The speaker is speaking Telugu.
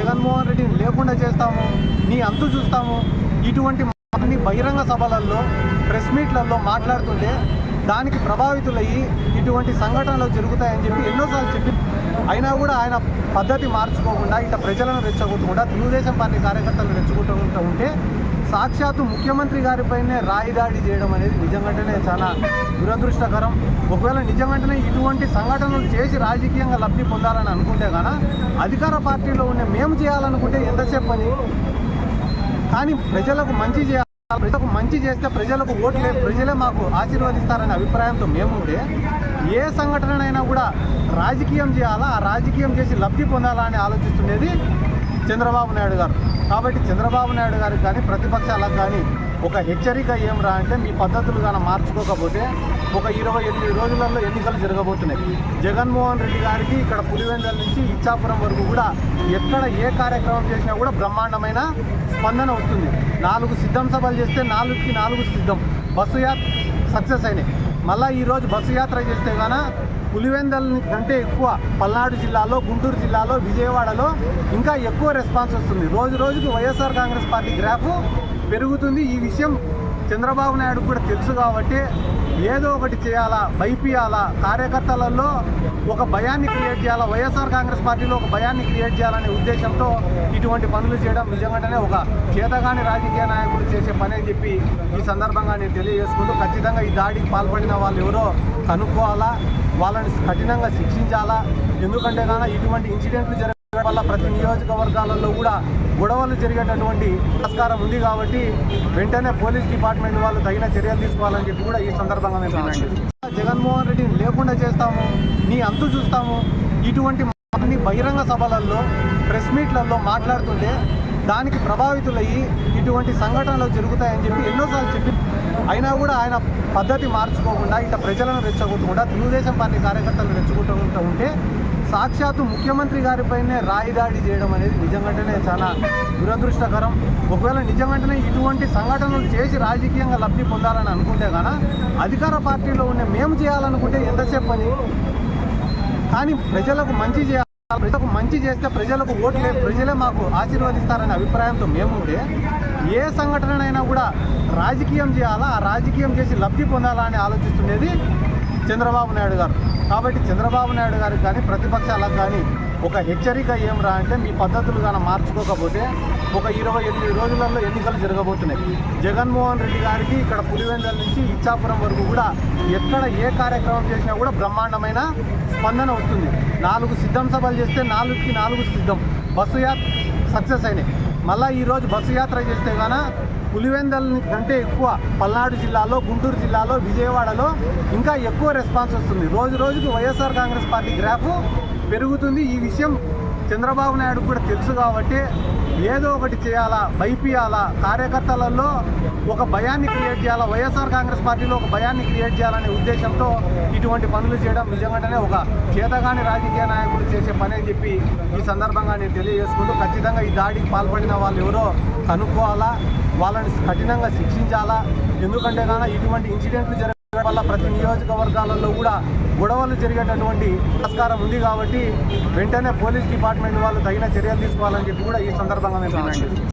జగన్మోహన్ రెడ్డిని లేకుండా చేస్తాము, నీ అంతు చూస్తాము, ఇటువంటి అన్ని బహిరంగ సభలలో ప్రెస్ మీట్లలో మాట్లాడుతుంటే దానికి ప్రభావితులయ్యి ఇటువంటి సంఘటనలు జరుగుతాయని చెప్పి ఎన్నోసార్లు చెప్పి అయినా కూడా ఆయన పద్ధతి మార్చుకోకుండా ఇట్లా ప్రజలను రెచ్చగొట్టకుండా తెలుగుదేశం పార్టీ కార్యకర్తలను రెచ్చగొట్టుకుంటూ ఉంటే సాక్షాత్తు ముఖ్యమంత్రి గారిపైనే రాయి దాడి చేయడం అనేది నిజంగానే చాలా దురదృష్టకరం. ఒకవేళ నిజంగానే ఇటువంటి సంఘటనలు చేసి రాజకీయంగా లబ్ధి పొందాలని అనుకుంటే కానీ అధికార పార్టీలో ఉన్న మేము చేయాలనుకుంటే ఎంతసేపు అని, కానీ ప్రజలకు మంచి చేయాలి, ప్రజలకు మంచి చేస్తే ప్రజలకు ఓట్లే, ప్రజలే మాకు ఆశీర్వదిస్తారనే అభిప్రాయంతో మేముంటే ఏ సంఘటనైనా కూడా రాజకీయం చేయాలా, ఆ రాజకీయం చేసి లబ్ధి పొందాలా అని ఆలోచిస్తుండేది చంద్రబాబు నాయుడు గారు. కాబట్టి చంద్రబాబు నాయుడు గారికి కానీ ప్రతిపక్షాలకు కానీ ఒక హెచ్చరిక ఏం రా అంటే, మీ పద్ధతులు కానీ మార్చుకోకపోతే ఒక 28 రోజులలో ఎన్నికలు జరగబోతున్నాయి. జగన్మోహన్ రెడ్డి గారికి ఇక్కడ పులివెందుల నుంచి ఇచ్చాపురం వరకు కూడా ఎక్కడ ఏ కార్యక్రమం చేసినా కూడా బ్రహ్మాండమైన స్పందన వస్తుంది. 4 సిద్ధం సభలు చేస్తే 4కి 4 సిద్ధం, బస్సు యాత్ర సక్సెస్ అయినాయి. మళ్ళీ ఈరోజు బస్సు యాత్ర చేస్తే కానీ పులివెందుల కంటే ఎక్కువ పల్నాడు జిల్లాలో, గుంటూరు జిల్లాలో, విజయవాడలో ఇంకా ఎక్కువ రెస్పాన్స్ వస్తుంది. రోజు రోజుకి వైఎస్ఆర్ కాంగ్రెస్ పార్టీ గ్రాఫ్ పెరుగుతుంది. ఈ విషయం చంద్రబాబు నాయుడు కూడా తెలుసు కాబట్టి ఏదో ఒకటి చేయాలా, భయపియాలా, కార్యకర్తలలో ఒక భయాన్ని క్రియేట్ చేయాలా, వైఎస్ఆర్ కాంగ్రెస్ పార్టీలో ఒక భయాన్ని క్రియేట్ చేయాలనే ఉద్దేశంతో ఇటువంటి పనులు చేయడం నిజంగానే ఒక చేతగాని రాజకీయ నాయకులు చేసే పని అని చెప్పి ఈ సందర్భంగా నేను తెలియజేసుకుంటూ, ఖచ్చితంగా ఈ దాడికి పాల్పడిన వాళ్ళు ఎవరో కనుక్కోవాలా, వాళ్ళని కఠినంగా శిక్షించాలా. ఎందుకంటే కానీ ఇటువంటి ఇన్సిడెంట్లు జరగడం వల్ల ప్రతి నియోజకవర్గాలలో కూడా గొడవలు జరిగేటటువంటి ఆస్కారం ఉంది. కాబట్టి వెంటనే పోలీస్ డిపార్ట్మెంట్ వాళ్ళు తగిన చర్యలు తీసుకోవాలని చెప్పి కూడా ఈ సందర్భంగా మేము డిమాండ్ చేస్తాం. జగన్మోహన్ రెడ్డిని లేకుండా చేస్తాము, నీ అంతు చూస్తాము, ఇటువంటి అన్ని బహిరంగ సభలలో ప్రెస్ మీట్లలో మాట్లాడుతుంటే దానికి ప్రభావితులయ్యి ఇటువంటి సంఘటనలు జరుగుతాయని చెప్పి ఎన్నోసార్లు చెప్పి అయినా కూడా ఆయన పద్ధతి మార్చుకోకుండా ఇట్లా ప్రజలను రెచ్చగొట్టకుండా తెలుగుదేశం పార్టీ కార్యకర్తలను రెచ్చగొట్టుకుంటూ ఉంటే సాక్షాత్తు ముఖ్యమంత్రి గారిపైనే రాయి దాడి చేయడం అనేది నిజంగానే చాలా దురదృష్టకరం. ఒకవేళ నిజంగానే ఇటువంటి సంఘటనలు చేసి రాజకీయంగా లబ్ధి పొందాలని అనుకుంటే కానీ అధికార పార్టీలో ఉన్న మేము చేయాలనుకుంటే ఎంతసేపు అని, కానీ ప్రజలకు మంచి చేయాలి, ప్రజలకు మంచి చేస్తే ప్రజలకు ఓట్లే, ప్రజలే మాకు ఆశీర్వదిస్తారనే అభిప్రాయంతో మేముంటే ఏ సంఘటనైనా కూడా రాజకీయం చేయాలా, ఆ రాజకీయం చేసి లబ్ధి పొందాలా అని ఆలోచిస్తుండేది చంద్రబాబు నాయుడు గారు. కాబట్టి చంద్రబాబు నాయుడు గారికి కానీ ప్రతిపక్షాలకు కానీ ఒక హెచ్చరిక ఏం రా అంటే, మీ పద్ధతులు కానీ మార్చుకోకపోతే ఒక 28 రోజులలో ఎన్నికలు జరగబోతున్నాయి. జగన్మోహన్ రెడ్డి గారికి ఇక్కడ పులివెందుల నుంచి ఇచ్చాపురం వరకు కూడా ఎక్కడ ఏ కార్యక్రమం చేసినా కూడా బ్రహ్మాండమైన స్పందన వస్తుంది. 4 సిద్ధం సభలు చేస్తే 4కి 4 సిద్ధం, బస్సు యాత్ర సక్సెస్ అయినాయి. మళ్ళీ ఈరోజు బస్సు యాత్ర చేస్తే కానీ పులివెందుల కంటే ఎక్కువ పల్నాడు జిల్లాలో, గుంటూరు జిల్లాలో, విజయవాడలో ఇంకా ఎక్కువ రెస్పాన్స్ వస్తుంది. రోజు రోజుకి వైఎస్ఆర్ కాంగ్రెస్ పార్టీ గ్రాఫ్ పెరుగుతుంది. ఈ విషయం చంద్రబాబు నాయుడు కూడా తెలుసు కాబట్టి ఏదో ఒకటి చేయాలా, భయపియాలా, కార్యకర్తలలో ఒక భయాన్ని క్రియేట్ చేయాలా, వైఎస్ఆర్ కాంగ్రెస్ పార్టీలో ఒక భయాన్ని క్రియేట్ చేయాలనే ఉద్దేశంతో ఇటువంటి పనులు చేయడం నిజంగానే ఒక చేతగాని రాజకీయ నాయకులు చేసే పని అని చెప్పి ఈ సందర్భంగా నేను తెలియజేసుకుంటూ, ఖచ్చితంగా ఈ దాడికి పాల్పడిన వాళ్ళు ఎవరో కనుక్కోవాలా, వాళ్ళని కఠినంగా శిక్షించాలా. ఎందుకంటే కానీ ఇటువంటి ఇన్సిడెంట్లు జరగడం వల్ల ప్రతి నియోజకవర్గాలలో కూడా గొడవలు జరిగేటటువంటి ఆస్కారం ఉంది. కాబట్టి వెంటనే పోలీస్ డిపార్ట్మెంట్ వాళ్ళు తగిన చర్యలు తీసుకోవాలని చెప్పి కూడా ఈ సందర్భంగా మేము డిమాండ్ చేస్తాం.